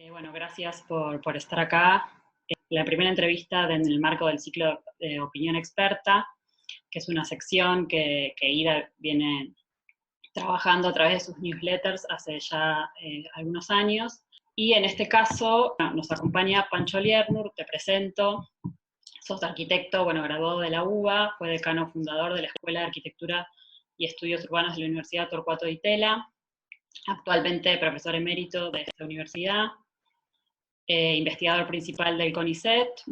Bueno, gracias por estar acá. La primera entrevista en el marco del ciclo de Opinión Experta, que es una sección que Ida viene trabajando a través de sus newsletters hace ya algunos años. Y en este caso nos acompaña Pancho Liernur, te presento. Sos arquitecto, graduado de la UBA, fue decano fundador de la Escuela de Arquitectura y Estudios Urbanos de la Universidad Torcuato Di Tella, actualmente profesor emérito de esta universidad. Investigador principal del CONICET,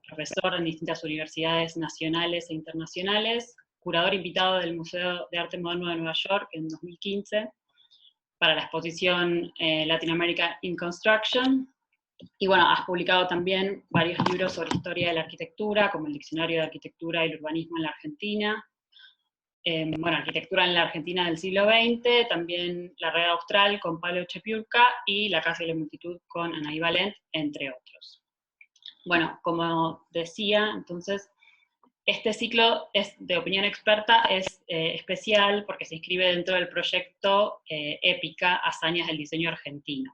profesor en distintas universidades nacionales e internacionales, curador invitado del Museo de Arte Moderno de Nueva York en 2015 para la exposición Latin America in Construction. Y has publicado también varios libros sobre historia de la arquitectura, como el Diccionario de Arquitectura y el Urbanismo en la Argentina, Arquitectura en la Argentina del siglo XX, también La Red Austral con Pablo Chepiulka y La Casa y la Multitud con Anaí Valent, entre otros. Como decía, entonces, este ciclo de Opinión Experta es especial porque se inscribe dentro del proyecto Épica, Hazañas del Diseño Argentino.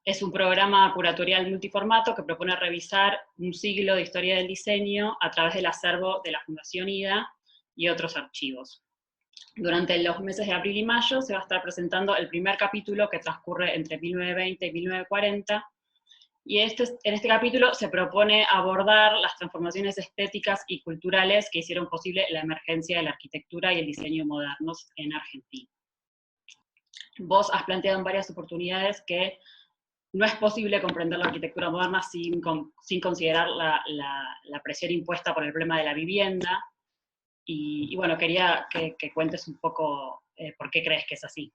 Es un programa curatorial multiformato que propone revisar un siglo de historia del diseño a través del acervo de la Fundación IDA y otros archivos. Durante los meses de abril y mayo se va a estar presentando el primer capítulo que transcurre entre 1920 y 1940, y en este capítulo se propone abordar las transformaciones estéticas y culturales que hicieron posible la emergencia de la arquitectura y el diseño modernos en Argentina. Vos has planteado en varias oportunidades que no es posible comprender la arquitectura moderna sin considerar la presión impuesta por el problema de la vivienda, y quería que cuentes un poco por qué crees que es así.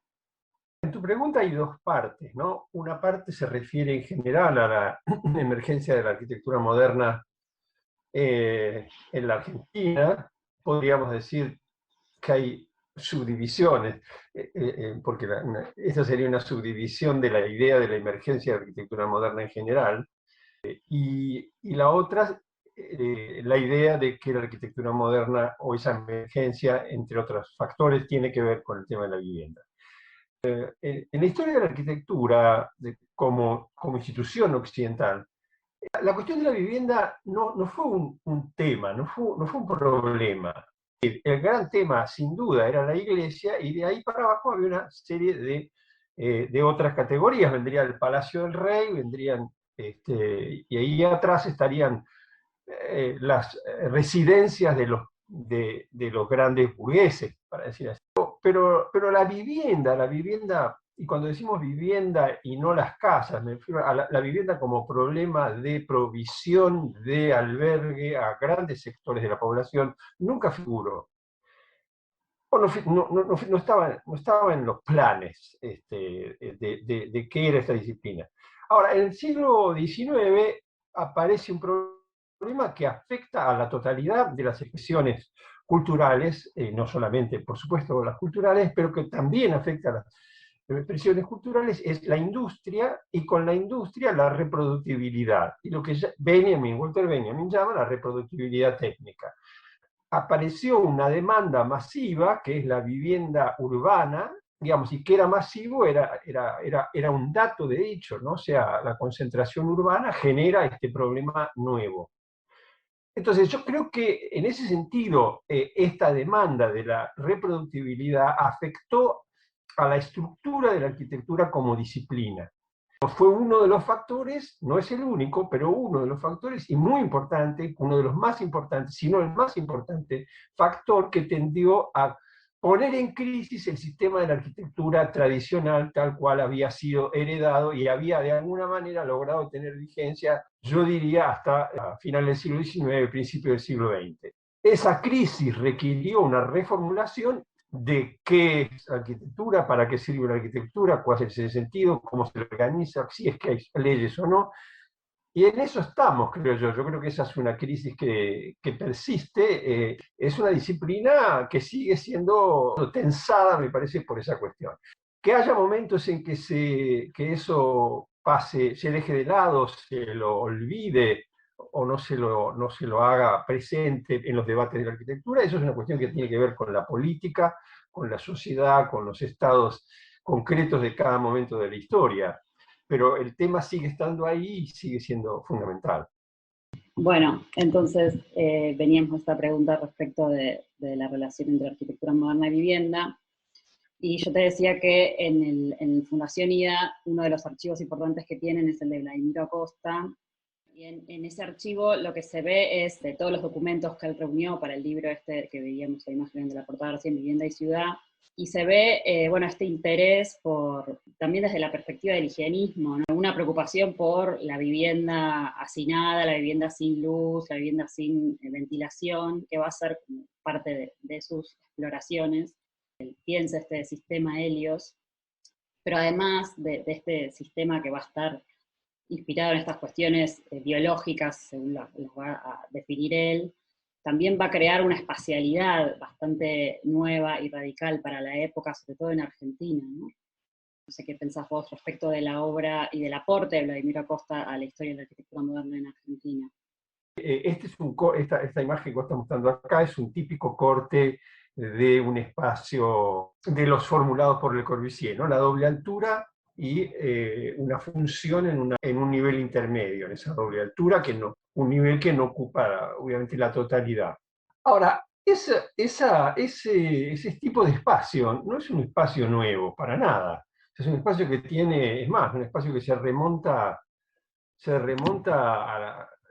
En tu pregunta hay dos partes, ¿no? Una parte se refiere en general a la emergencia de la arquitectura moderna en la Argentina. Podríamos decir que hay subdivisiones, porque esta sería una subdivisión de la idea de la emergencia de la arquitectura moderna en general, y la otra, la idea de que la arquitectura moderna o esa emergencia, entre otros factores, tiene que ver con el tema de la vivienda. En la historia de la arquitectura como institución occidental, la cuestión de la vivienda no fue un tema, no fue un problema. El gran tema, sin duda, era la iglesia, y de ahí para abajo había una serie de otras categorías. Vendría el Palacio del Rey, y ahí atrás estarían las residencias de los grandes burgueses, para decir así. Pero la vivienda, y cuando decimos vivienda y no las casas, me refiero a la vivienda como problema de provisión de albergue a grandes sectores de la población, nunca figuró. No estaba en los planes de qué era esta disciplina. Ahora, en el siglo XIX aparece un problema que afecta a la totalidad de las expresiones culturales, no solamente, por supuesto, las culturales, pero que también afecta a las expresiones culturales, es la industria, y con la industria la reproductibilidad, y lo que Walter Benjamin llama la reproductibilidad técnica. Apareció una demanda masiva, que es la vivienda urbana, digamos, y que era masivo era un dato de hecho, ¿no? O sea, la concentración urbana genera este problema nuevo. Entonces, yo creo que en ese sentido, esta demanda de la reproductibilidad afectó a la estructura de la arquitectura como disciplina. Fue uno de los factores, no es el único, pero uno de los factores, y muy importante, uno de los más importantes, si no el más importante factor, que tendió a poner en crisis el sistema de la arquitectura tradicional tal cual había sido heredado y había de alguna manera logrado tener vigencia, yo diría, hasta finales del siglo XIX, principios del siglo XX. Esa crisis requirió una reformulación de qué es arquitectura, para qué sirve la arquitectura, cuál es el sentido, cómo se organiza, si es que hay leyes o no. Y en eso estamos, creo yo. Yo creo que esa es una crisis que persiste. Es una disciplina que sigue siendo tensada, me parece, por esa cuestión. Que haya momentos en que eso pase, se deje de lado, se lo olvide, o no se lo haga presente en los debates de la arquitectura, eso es una cuestión que tiene que ver con la política, con la sociedad, con los estados concretos de cada momento de la historia. pero el tema sigue estando ahí y sigue siendo fundamental. Bueno, entonces veníamos a esta pregunta respecto de la relación entre arquitectura moderna y vivienda. Y yo te decía que en Fundación IDA, uno de los archivos importantes que tienen es el de Vladimiro Acosta. Y en ese archivo lo que se ve es de todos los documentos que él reunió para el libro este que veíamos la imagen de la portada recién, Vivienda y Ciudad, y se ve, bueno, este interés por, también desde la perspectiva del higienismo, ¿no? Una preocupación por la vivienda hacinada, la vivienda sin luz, la vivienda sin ventilación, que va a ser parte de sus exploraciones. Él piensa este sistema Helios, pero además de este sistema que va a estar inspirado en estas cuestiones biológicas, según las va a definir él, también va a crear una espacialidad bastante nueva y radical para la época, sobre todo en Argentina, ¿no? No sé qué pensás vos respecto de la obra y del aporte de Vladimiro Acosta a la historia de la arquitectura moderna en Argentina. Esta imagen que estamos mostrando acá es un típico corte de un espacio de los formulados por Le Corbusier, ¿no? La doble altura y una función en un nivel intermedio, en esa doble altura, un nivel que no ocupa obviamente la totalidad. Ahora, ese tipo de espacio no es un espacio nuevo, para nada. Es un espacio que tiene, es más, un espacio que se remonta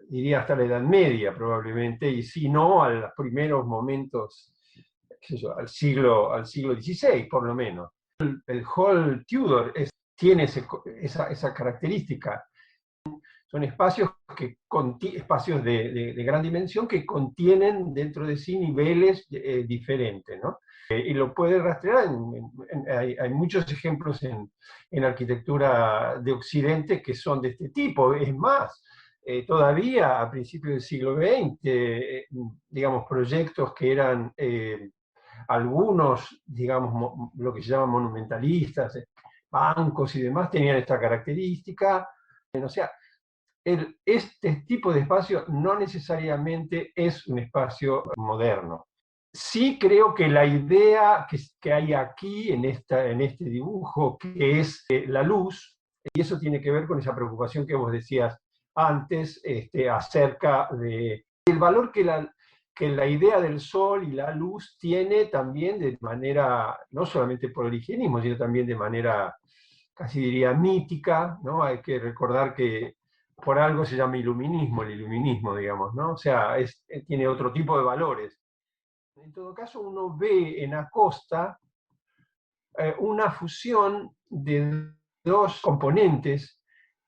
diría hasta la Edad Media probablemente, y si no, a los primeros momentos, qué sé yo, al siglo XVI por lo menos. El hall Tudor tiene esa característica. Son espacios, espacios de gran dimensión que contienen dentro de sí niveles diferentes, ¿no? Y lo puede rastrear, hay muchos ejemplos en arquitectura de Occidente que son de este tipo. Es más, todavía a principios del siglo XX, digamos, proyectos que eran algunos, digamos, lo que se llaman monumentalistas, bancos y demás, tenían esta característica. O sea, este tipo de espacio no necesariamente es un espacio moderno. Sí creo que la idea que hay aquí en este dibujo, que es la luz, y eso tiene que ver con esa preocupación que vos decías antes, acerca del valor que la idea del sol y la luz tiene también de manera, no solamente por el higienismo, sino también de manera, casi diría, mítica, ¿no? Hay que recordar que por algo se llama iluminismo, el iluminismo, digamos, ¿no? O sea, tiene otro tipo de valores. En todo caso, uno ve en Acosta una fusión de dos componentes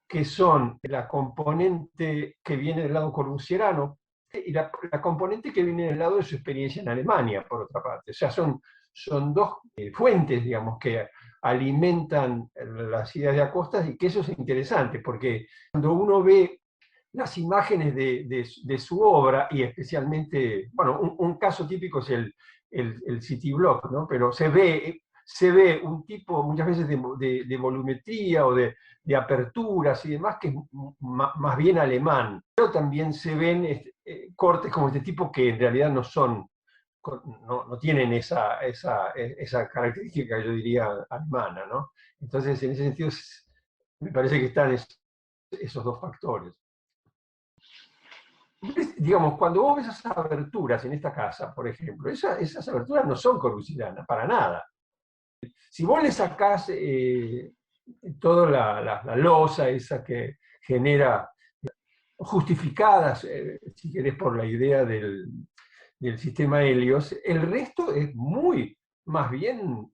que son la componente que viene del lado corbusierano y la componente que viene del lado de su experiencia en Alemania, por otra parte. O sea, son dos fuentes, digamos, que alimentan las ideas de Acosta, y que eso es interesante, porque cuando uno ve las imágenes de su obra, y especialmente, bueno, un caso típico es el City Block, ¿no? Pero se ve un tipo muchas veces de volumetría o de aperturas y demás que es más bien alemán. Pero también se ven cortes como este tipo que en realidad no tienen esa característica, yo diría, alemana, ¿no? Entonces, en ese sentido, me parece que están esos dos factores. Digamos, cuando vos ves esas aberturas en esta casa, por ejemplo, esas aberturas no son corbusieranas, para nada. Si vos le sacás toda la losa esa que genera, justificadas, si querés, por la idea del sistema Helios, el resto es más bien,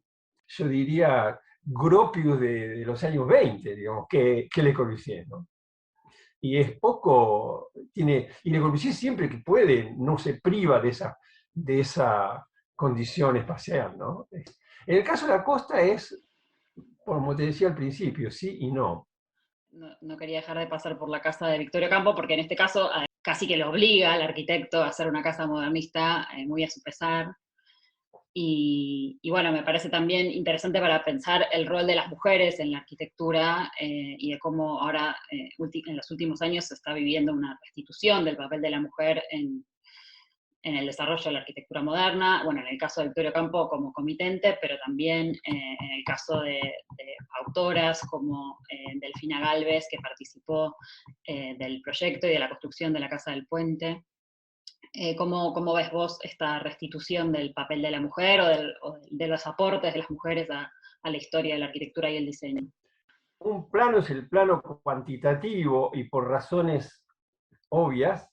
yo diría, Gropius de los años 20, digamos, que Le Corbusier, ¿no? Y es poco, y Le Corbusier siempre que puede no se priva de esa condición espacial, ¿no? En el caso de Acosta es, como te decía al principio, sí y no. No quería dejar de pasar por la casa de Victorio Campo, porque en este caso casi que lo obliga al arquitecto a hacer una casa modernista muy a su pesar. Y bueno, me parece también interesante para pensar el rol de las mujeres en la arquitectura y de cómo ahora, en los últimos años, se está viviendo una restitución del papel de la mujer en el desarrollo de la arquitectura moderna, bueno, en el caso de Victoria Ocampo como comitente, pero también en el caso de autoras como Delfina Gálvez, que participó del proyecto y de la construcción de la Casa del Puente. ¿Cómo ves vos esta restitución del papel de la mujer o de los aportes de las mujeres a la historia de la arquitectura y el diseño? Un plano es el plano cuantitativo y por razones obvias,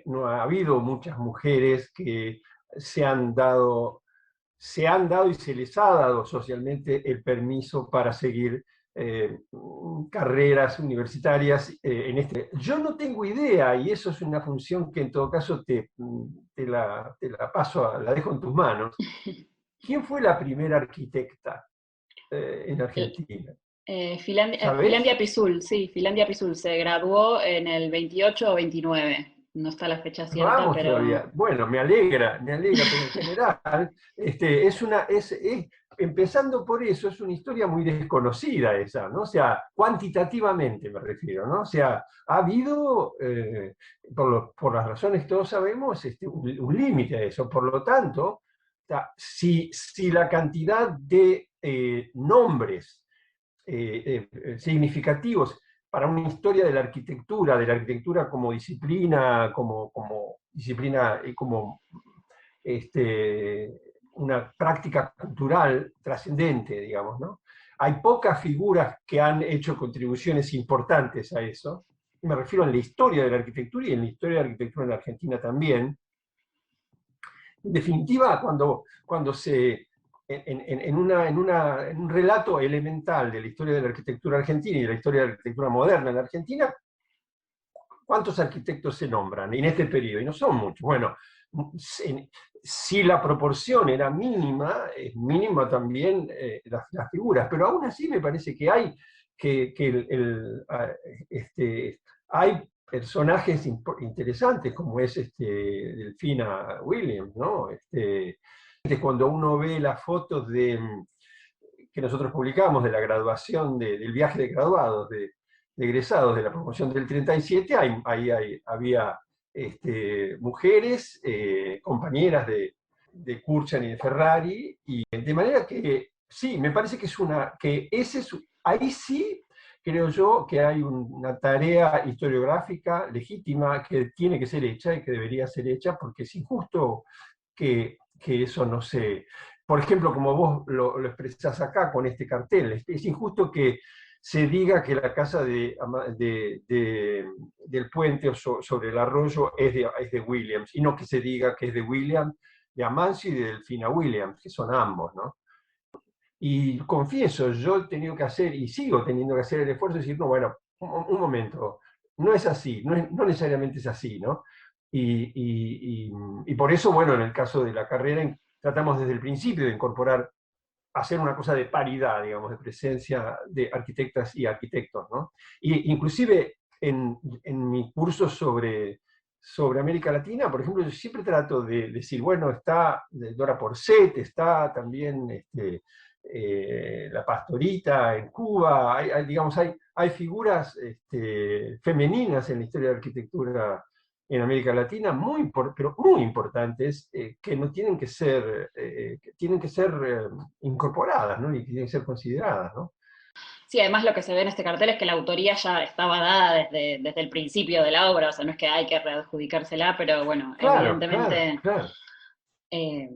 no ha habido muchas mujeres que se han dado, y se les ha dado socialmente el permiso para seguir carreras universitarias en este. Yo no tengo idea, y eso es una función que en todo caso te la paso, la dejo en tus manos. ¿Quién fue la primera arquitecta en Argentina? Filandia ¿Sabés? Pisul, sí, Filandia Pisul se graduó en el 28 o 29, no está la fecha cierta, Vamos pero todavía. Bueno, me alegra, pero en general empezando por eso, es una historia muy desconocida esa, ¿no? O sea, cuantitativamente me refiero, ¿no? O sea, ha habido, por las razones que todos sabemos, un límite a eso. Por lo tanto, si la cantidad de nombres significativos para una historia de la arquitectura como disciplina, como disciplina, como una práctica cultural trascendente, digamos, ¿no? Hay pocas figuras que han hecho contribuciones importantes a eso. Me refiero en la historia de la arquitectura y en la historia de la arquitectura en la Argentina también. En definitiva, cuando en un relato elemental de la historia de la arquitectura argentina y de la historia de la arquitectura moderna en la Argentina, ¿cuántos arquitectos se nombran en este periodo? Y no son muchos. Bueno, si la proporción era mínima, es mínima también las figuras, pero aún así me parece que hay, hay personajes interesantes como es Delfina Williams, ¿no? Cuando uno ve las fotos que nosotros publicamos de la graduación, del viaje de graduados, de egresados de la promoción del 37, había mujeres, compañeras de Kurchan y de Ferrari, y de manera que sí, me parece que ahí sí creo yo que hay una tarea historiográfica legítima que tiene que ser hecha y que debería ser hecha, porque es injusto que eso no se... Por ejemplo, como vos lo expresás acá con este cartel, es injusto que se diga que la casa del puente sobre el arroyo es de Williams, y no que se diga que es de Williams, de Amancio y de Delfina Williams, que son ambos, ¿no? Y confieso, yo he tenido que hacer, y sigo teniendo que hacer el esfuerzo de decir, no, bueno, un momento, no es así, no necesariamente es así, ¿no? Y por eso, bueno, en el caso de la carrera, tratamos desde el principio de incorporar, hacer una cosa de paridad, digamos, de presencia de arquitectas y arquitectos, ¿no? Y inclusive en mi curso sobre América Latina, por ejemplo, yo siempre trato de decir, bueno, está Dora Porcet, está también la Pastorita en Cuba, digamos, hay figuras femeninas en la historia de la arquitectura en América Latina pero muy importantes, que no tienen que ser, incorporadas, ¿no? Y que tienen que ser consideradas, ¿no? sí, además lo que se ve en este cartel es que la autoría ya estaba dada desde el principio de la obra, o sea, no es que hay que readjudicársela, pero bueno, Claro, claro, evidentemente claro. eh,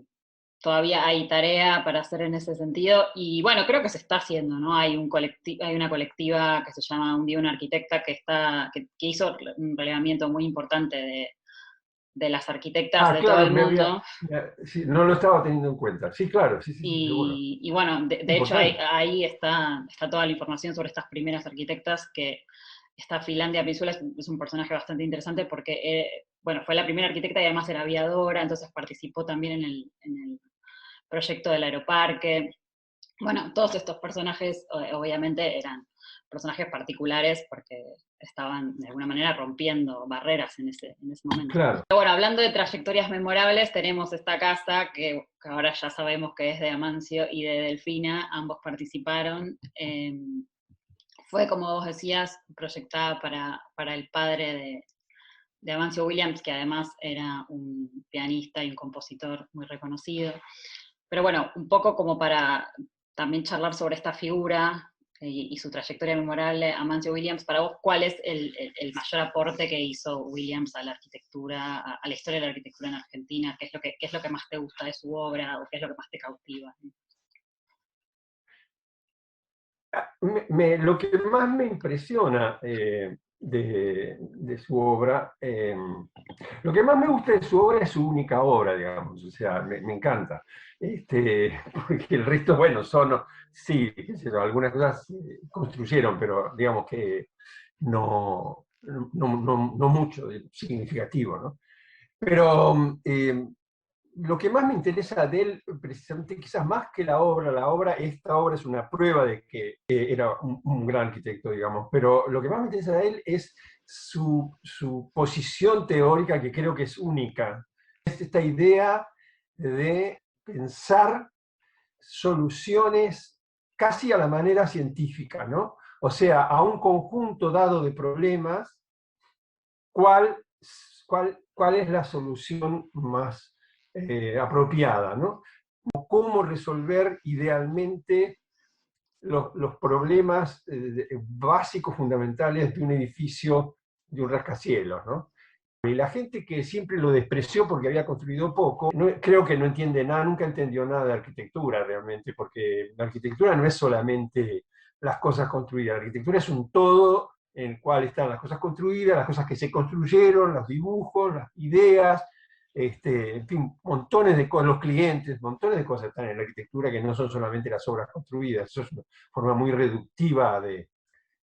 todavía hay tarea para hacer en ese sentido, y bueno, creo que se está haciendo, ¿no? Hay una colectiva que se llama Un día una arquitecta que hizo un relevamiento muy importante de las arquitectas de todo Claro, el mundo. sí, no lo estaba teniendo en cuenta. Sí, claro, sí, sí, sí, seguro. Y bueno, de hecho Importante. ahí está toda la información sobre estas primeras arquitectas, que esta Finlandia Pinsula es un personaje bastante interesante porque, bueno, fue la primera arquitecta y además era aviadora, entonces participó también en el proyecto del aeroparque. Bueno, todos estos personajes obviamente eran personajes particulares porque estaban de alguna manera rompiendo barreras en ese momento. Claro. Pero bueno, hablando de trayectorias memorables, tenemos esta casa que ahora ya sabemos que es de Amancio y de Delfina, ambos participaron. Fue, como vos decías, proyectada para el padre de Amancio Williams, que además era un pianista y un compositor muy reconocido. Pero bueno, un poco como para también charlar sobre esta figura y su trayectoria memorable, Amancio Williams, para vos, ¿cuál es el mayor aporte que hizo Williams a la arquitectura, a la historia de la arquitectura en Argentina? Qué es lo que más te gusta de su obra o qué es lo que más te cautiva? Lo que más me impresiona de su obra, lo que más me gusta de su obra es su única obra, digamos, o sea, me encanta. Porque el resto, bueno, son, sí, qué sé yo, algunas cosas se construyeron, pero digamos que no mucho significativo, ¿no? Pero lo que más me interesa de él, precisamente, quizás más que esta obra es una prueba de que era un gran arquitecto, digamos, pero lo que más me interesa de él es su posición teórica, que creo que es única. Es esta idea de pensar soluciones casi a la manera científica, ¿no? O sea, a un conjunto dado de problemas, ¿cuál, cuál es la solución más apropiada, ¿no? Cómo resolver idealmente los problemas básicos, fundamentales de un edificio, de un rascacielos, ¿no? Y la gente que siempre lo despreció porque había construido poco, creo que no entiende nada, nunca entendió nada de arquitectura realmente, porque la arquitectura no es solamente las cosas construidas, la arquitectura es un todo en el cual están las cosas construidas, las cosas que se construyeron, los dibujos, las ideas, en fin, montones de cosas, los clientes, montones de cosas están en la arquitectura que no son solamente las obras construidas. Eso es una forma muy reductiva de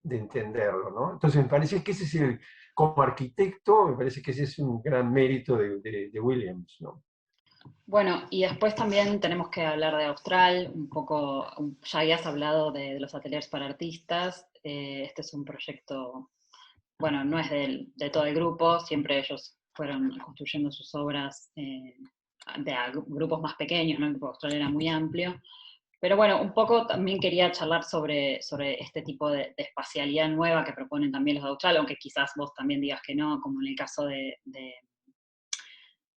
entenderlo, ¿no? Entonces me parece que ese es como arquitecto, me parece que ese es un gran mérito de Williams, ¿no? Bueno, y después también tenemos que hablar de Austral, un poco, ya habías hablado de los ateliers para artistas, este es un proyecto, bueno, no es de todo el grupo, siempre ellos fueron construyendo sus obras grupos más pequeños, ¿no? El grupo Austral era muy amplio, pero bueno, un poco también quería charlar sobre este tipo de espacialidad nueva que proponen también los de Austral, aunque quizás vos también digas que no, como en el caso de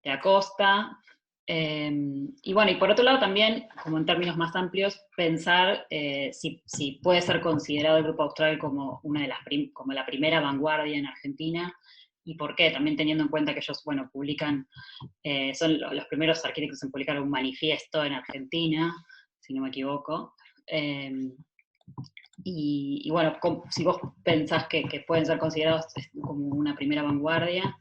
Acosta. Y bueno, y por otro lado también, como en términos más amplios, pensar si puede ser considerado el Grupo Austral como una de como la primera vanguardia en Argentina, y por qué, también teniendo en cuenta que ellos, bueno, publican, son los primeros arquitectos en publicar un manifiesto en Argentina, si no me equivoco. Y bueno, si vos pensás que pueden ser considerados como una primera vanguardia,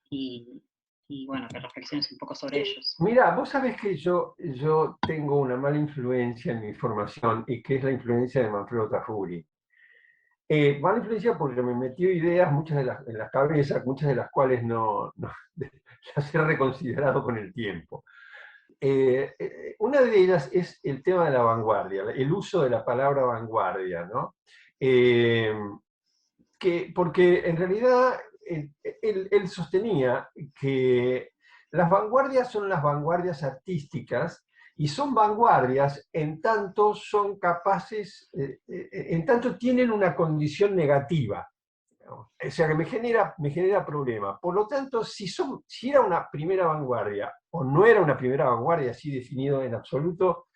y, y bueno, que reflexiones un poco sobre ellos. Mira, vos sabés que yo tengo una mala influencia en mi formación y que es la influencia de Manfredo Tafuri. Mala influencia porque me metió ideas muchas en la cabeza, muchas de las cuales no las he reconsiderado con el tiempo. Una de ellas es el tema de la vanguardia, el uso de la palabra vanguardia, ¿no? Eh, porque en realidad él sostenía que las vanguardias son las vanguardias artísticas y son vanguardias en tanto son capaces, en tanto tienen una condición negativa. ¿No? O sea que me genera problema. Por lo tanto, si era una primera vanguardia o no era una primera vanguardia así definido en absoluto,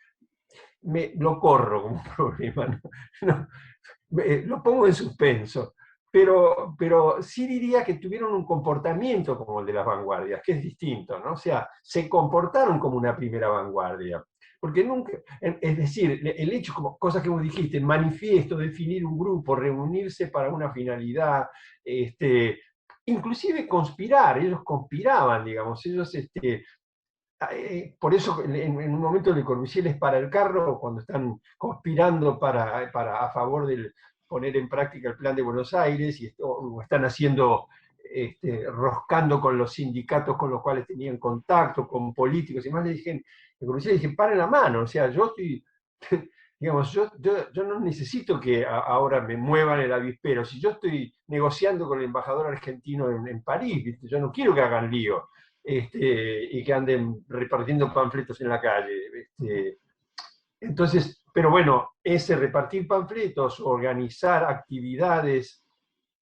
lo corro como un problema. No, lo pongo en suspenso. Pero sí diría que tuvieron un comportamiento como el de las vanguardias, que es distinto, ¿no? O sea, se comportaron como una primera vanguardia. Porque nunca, es decir, el hecho, como cosas que vos dijiste, manifiesto, definir un grupo, reunirse para una finalidad, inclusive conspirar, ellos conspiraban, digamos, ellos por eso en un momento Le Corbusier les para el carro cuando están conspirando a favor de poner en práctica el plan de Buenos Aires o están haciendo, roscando con los sindicatos con los cuales tenían contacto, con políticos y más. Le Corbusier le dije, paren la mano, o sea, yo estoy, digamos, yo no necesito que ahora me muevan el avispero, si yo estoy negociando con el embajador argentino en París, ¿viste? Yo no quiero que hagan lío y que anden repartiendo panfletos en la calle. Entonces, pero bueno, ese repartir panfletos, organizar actividades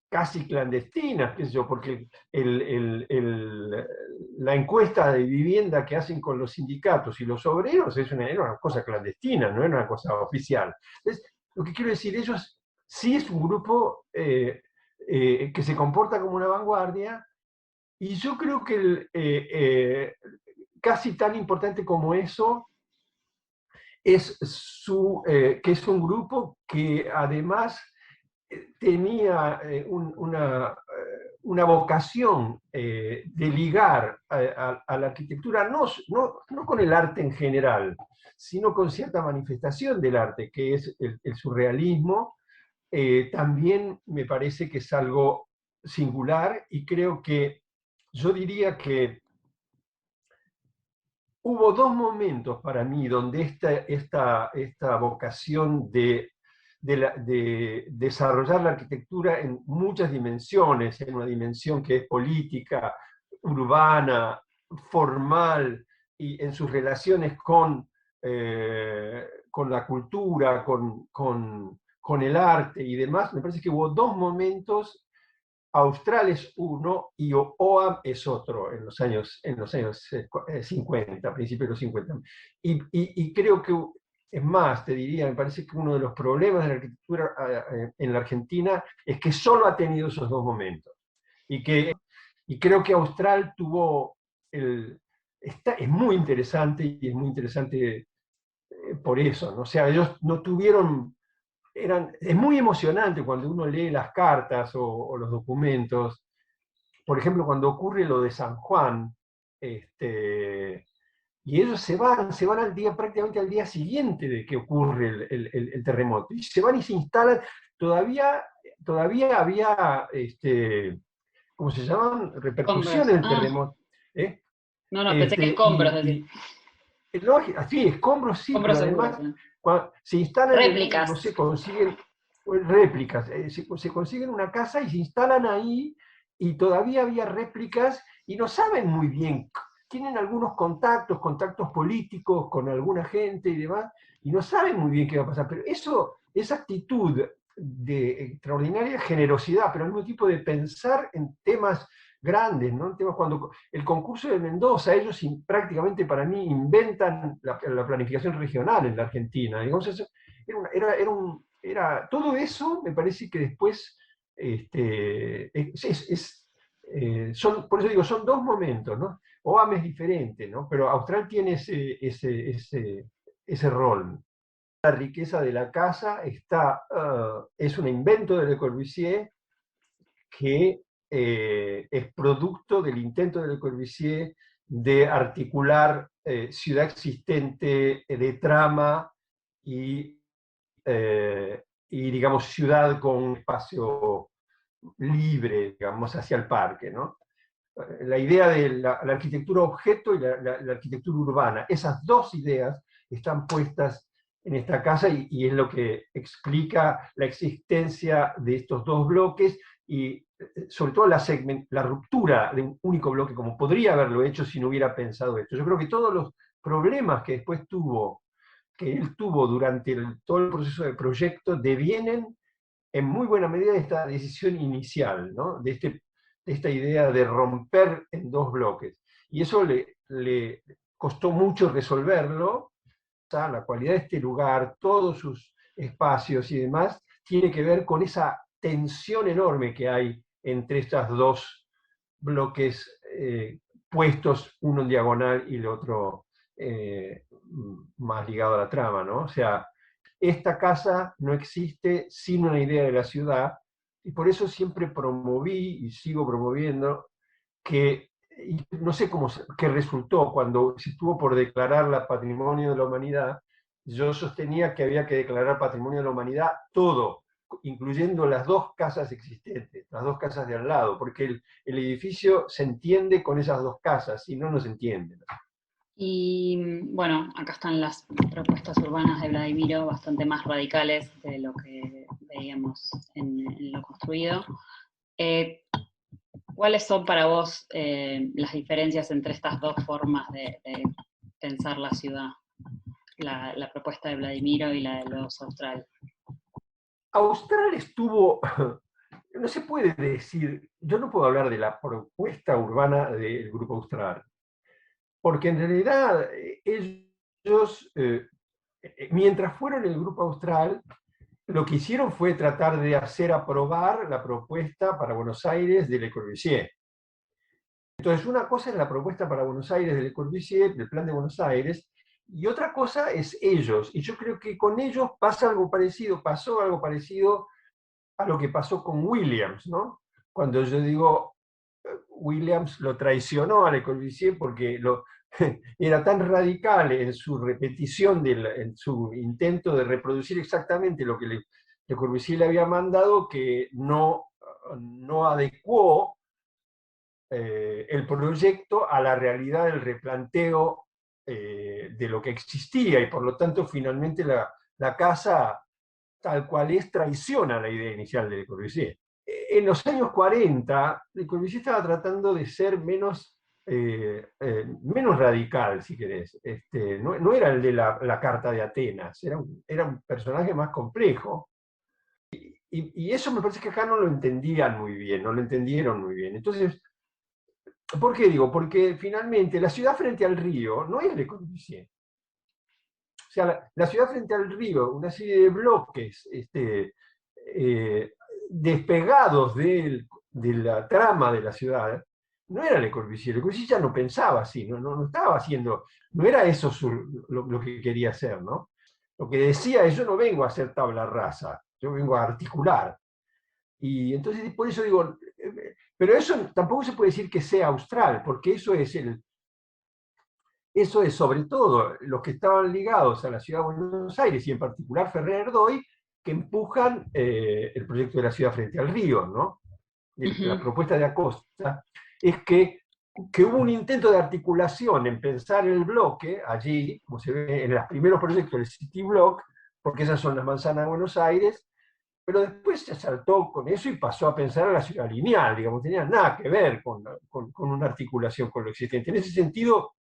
casi clandestinas, qué sé yo, porque la encuesta de vivienda que hacen con los sindicatos y los obreros era una cosa clandestina, no era una cosa oficial. Entonces, lo que quiero decir, ellos sí es un grupo que se comporta como una vanguardia, y yo creo que casi tan importante como eso es que es un grupo que además tenía una vocación de ligar a la arquitectura, no con el arte en general, sino con cierta manifestación del arte, que es el surrealismo. También me parece que es algo singular, y creo que yo diría que hubo dos momentos para mí donde esta vocación de desarrollar la arquitectura en muchas dimensiones, en una dimensión que es política, urbana, formal, y en sus relaciones con la cultura, con el arte y demás. Me parece que hubo dos momentos. Austral es uno y OAM es otro en los años 50, principios de los 50. Y creo que, es más, te diría, me parece que uno de los problemas de la arquitectura en la Argentina es que solo ha tenido esos dos momentos. Y creo que Austral tuvo es muy interesante, y es muy interesante por eso, ¿no? O sea, ellos no tuvieron es muy emocionante cuando uno lee las cartas o los documentos. Por ejemplo, cuando ocurre lo de San Juan, y ellos se van prácticamente al día siguiente de que ocurre el terremoto. Y se van y se instalan. Todavía había, ¿cómo se llaman? Escombros. Repercusiones del Ah, terremoto. ¿Eh? no, pensé que escombros, decir. Sí, escombros sí, pero Escombros seguros, además ¿eh? cuando se instalan Réplicas. no sé, consiguen réplicas, se consiguen una casa y se instalan ahí, y todavía había réplicas y no saben muy bien, tienen algunos contactos políticos con alguna gente y demás, y no saben muy bien qué va a pasar, pero esa actitud de extraordinaria generosidad, pero al mismo tiempo de pensar en temas grandes, ¿no? Temas cuando el concurso de Mendoza, ellos prácticamente para mí inventan la planificación regional en la Argentina. Entonces, todo eso me parece que después por eso digo, son dos momentos, ¿no? OAM es diferente, ¿no? Pero Austral tiene ese rol. La riqueza de la casa es un invento de Le Corbusier que es producto del intento de Le Corbusier de articular ciudad existente de trama y, digamos, ciudad con un espacio libre, digamos, hacia el parque, ¿no? La idea de la arquitectura objeto y la arquitectura urbana, esas dos ideas están puestas en esta casa, y es lo que explica la existencia de estos dos bloques, y sobre todo la ruptura de un único bloque, como podría haberlo hecho si no hubiera pensado esto. Yo creo que todos los problemas que después que él tuvo durante todo el proceso de proyecto, devienen en muy buena medida de esta decisión inicial, ¿no? De esta idea de romper en dos bloques. Y eso le costó mucho resolverlo. La cualidad de este lugar, todos sus espacios y demás, tiene que ver con esa tensión enorme que hay entre estos dos bloques puestos, uno en diagonal y el otro más ligado a la trama, ¿no? O sea, esta casa no existe sin una idea de la ciudad, y por eso siempre promoví y sigo promoviendo y no sé qué resultó cuando se estuvo por declarar la Patrimonio de la Humanidad. Yo sostenía que había que declarar Patrimonio de la Humanidad todo, incluyendo las dos casas existentes, las dos casas de al lado, porque el edificio se entiende con esas dos casas, si no, no se entiende. Y bueno, acá están las propuestas urbanas de Vladimiro, bastante más radicales de lo que veíamos en lo construido. ¿Cuáles son para vos las diferencias entre estas dos formas de pensar la ciudad? La propuesta de Vladimiro y la de los Austral. Austral estuvo no se puede decir, yo no puedo hablar de la propuesta urbana del Grupo Austral, porque en realidad ellos, mientras fueron el Grupo Austral, lo que hicieron fue tratar de hacer aprobar la propuesta para Buenos Aires de Le Corbusier. Entonces, una cosa es la propuesta para Buenos Aires de Le Corbusier, del Plan de Buenos Aires, y otra cosa es ellos. Y yo creo que con ellos pasó algo parecido a lo que pasó con Williams, ¿no? Cuando yo digo, Williams lo traicionó a Le Corbusier porque era tan radical en su repetición, en su intento de reproducir exactamente lo que Le Corbusier le había mandado, que no adecuó el proyecto a la realidad del replanteo de lo que existía, y por lo tanto finalmente la casa tal cual es traiciona la idea inicial de Le Corbusier. En los años 40, Le Corbusier estaba tratando de ser menos radical, si querés. No era el de la Carta de Atenas, era un personaje más complejo. Y eso me parece que acá no lo entendían muy bien, no lo entendieron muy bien. Entonces, ¿por qué digo? Porque finalmente la ciudad frente al río no es Le Corbusier. O sea, la ciudad frente al río, una serie de bloques eh, despegados de la trama de la ciudad, no era Le Corbusier. Le Corbusier ya no pensaba así, no estaba haciendo, no era eso lo que quería hacer, ¿no? Lo que decía es: yo no vengo a hacer tabla rasa, yo vengo a articular. Y entonces, por eso digo, pero eso tampoco se puede decir que sea austral, porque eso es sobre todo los que estaban ligados a la ciudad de Buenos Aires, y en particular Ferrer Doy, que empujan el proyecto de la ciudad frente al río, ¿no? La propuesta de Acosta es que hubo un intento de articulación en pensar el bloque allí, como se ve en los primeros proyectos del City Block, porque esas son las manzanas de Buenos Aires, pero después se saltó con eso y pasó a pensar a la ciudad lineal, digamos, tenía nada que ver con una articulación con lo existente. En ese sentido,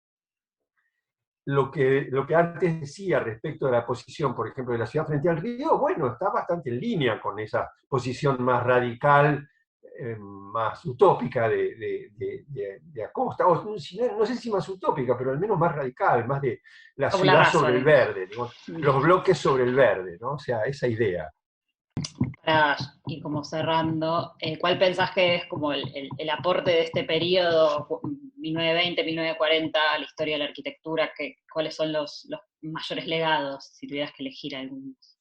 lo que antes decía respecto de la posición, por ejemplo, de la ciudad frente al río, bueno, está bastante en línea con esa posición más radical, más utópica de Acosta, o no sé si más utópica, pero al menos más radical, más de la Tabula ciudad rasa, sobre el digamos. verde, digamos, los bloques sobre el verde, ¿no? O sea, esa idea. Para ir como cerrando, ¿cuál pensás que es como el aporte de este periodo, 1920-1940, a la historia de la arquitectura? ¿Cuáles son los mayores legados, si tuvieras que elegir algunos?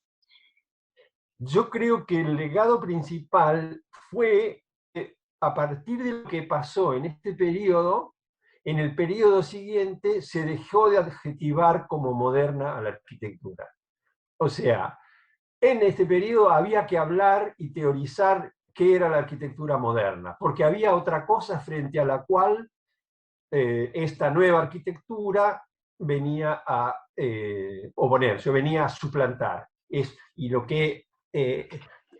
Yo creo que el legado principal fue, a partir de lo que pasó en este periodo, en el periodo siguiente se dejó de adjetivar como moderna a la arquitectura. O sea, en este periodo había que hablar y teorizar qué era la arquitectura moderna, porque había otra cosa frente a la cual esta nueva arquitectura venía a oponerse, o venía a suplantar. Y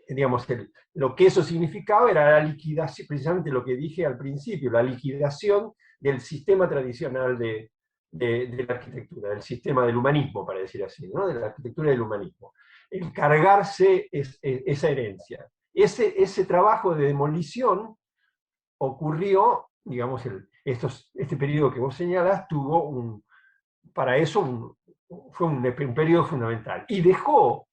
digamos, lo que eso significaba era la liquidación, precisamente lo que dije al principio, la liquidación del sistema tradicional de la arquitectura, del sistema del humanismo, para decir así, ¿no? De la arquitectura del humanismo. El cargarse esa herencia. Ese trabajo de demolición ocurrió, digamos, este periodo que vos señalás, para eso fue un periodo fundamental. Y dejó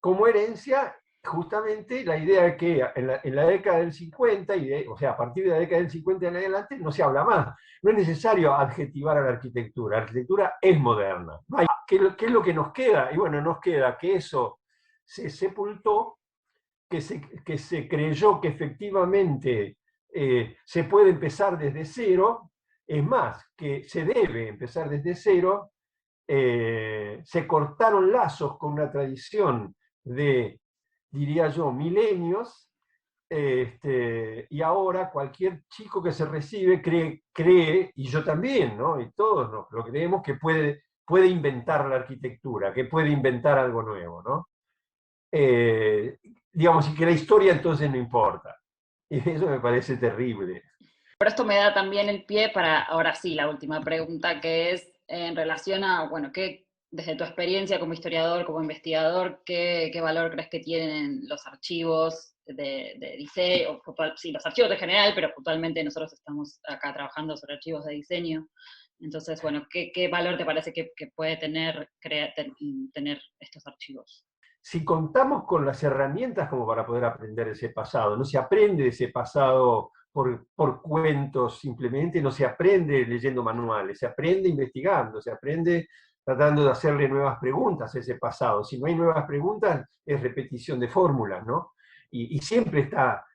como herencia justamente la idea de que en la década del 50, o sea, a partir de la década del 50 en adelante, no se habla más. No es necesario adjetivar a la arquitectura. La arquitectura es moderna. ¿Qué es lo que nos queda? Y bueno, nos queda que eso se sepultó, que se creyó que efectivamente se puede empezar desde cero, es más, que se debe empezar desde cero. Se cortaron lazos con una tradición de, diría yo, milenios, y ahora cualquier chico que se recibe cree, y yo también, ¿no? Y todos lo creemos, que puede inventar la arquitectura, que puede inventar algo nuevo, ¿no? Eh, digamos, y que la historia entonces no importa. Y eso me parece terrible. Pero esto me da también el pie para, ahora sí, la última pregunta, que es en relación a, bueno, desde tu experiencia como historiador, como investigador, ¿qué valor crees que tienen los archivos de diseño, sí, los archivos en general, pero puntualmente nosotros estamos acá trabajando sobre archivos de diseño? Entonces, bueno, ¿qué valor te parece que puede tener estos archivos? Si contamos con las herramientas como para poder aprender ese pasado, no se aprende de ese pasado por cuentos simplemente, no se aprende leyendo manuales, se aprende investigando, se aprende tratando de hacerle nuevas preguntas a ese pasado. Si no hay nuevas preguntas, es repetición de fórmulas, ¿no? Y siempre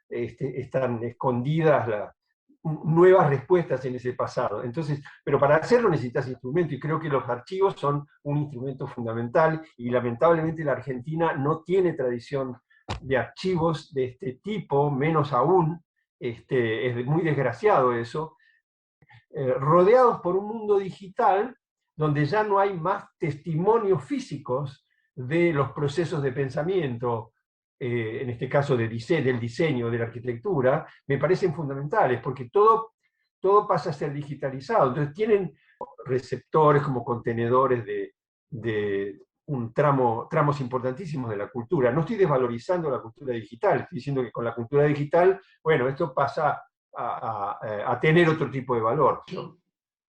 están escondidas nuevas respuestas en ese pasado. Entonces, pero para hacerlo necesitas instrumentos, y creo que los archivos son un instrumento fundamental, y lamentablemente la Argentina no tiene tradición de archivos de este tipo, menos aún, es muy desgraciado eso, rodeados por un mundo digital donde ya no hay más testimonios físicos de los procesos de pensamiento, en este caso del diseño, de la arquitectura, me parecen fundamentales, porque todo pasa a ser digitalizado. Entonces tienen receptores como contenedores de tramos importantísimos de la cultura. No estoy desvalorizando la cultura digital, estoy diciendo que con la cultura digital, bueno, esto pasa a tener otro tipo de valor, ¿no?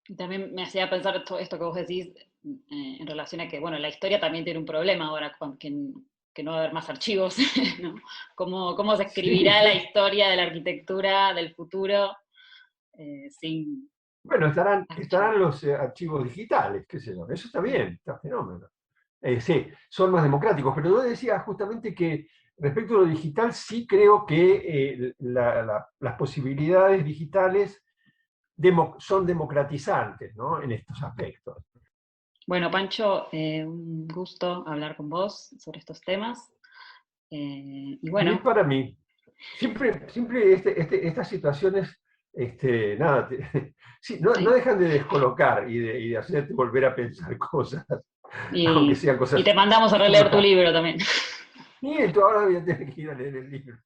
Y también me hacía pensar esto que vos decís en relación a que, bueno, la historia también tiene un problema ahora, que no va a haber más archivos, ¿no? ¿Cómo se escribirá Sí. la historia de la arquitectura del futuro sin Bueno, estarán archivos? los archivos digitales, qué sé yo, eso está bien, está fenómeno. Sí, son más democráticos, pero yo decía justamente que respecto a lo digital, sí creo que las posibilidades digitales son democratizantes, ¿no? En estos aspectos. Bueno, Pancho, un gusto hablar con vos sobre estos temas. Y Y es bueno, para mí, siempre estas situaciones, nada, sí, no sí. dejan de descolocar y de hacerte volver a pensar cosas, aunque Y, sean y te cosas mandamos a releer tu turjas. libro también. Y tú ahora voy a tener que ir a leer el libro.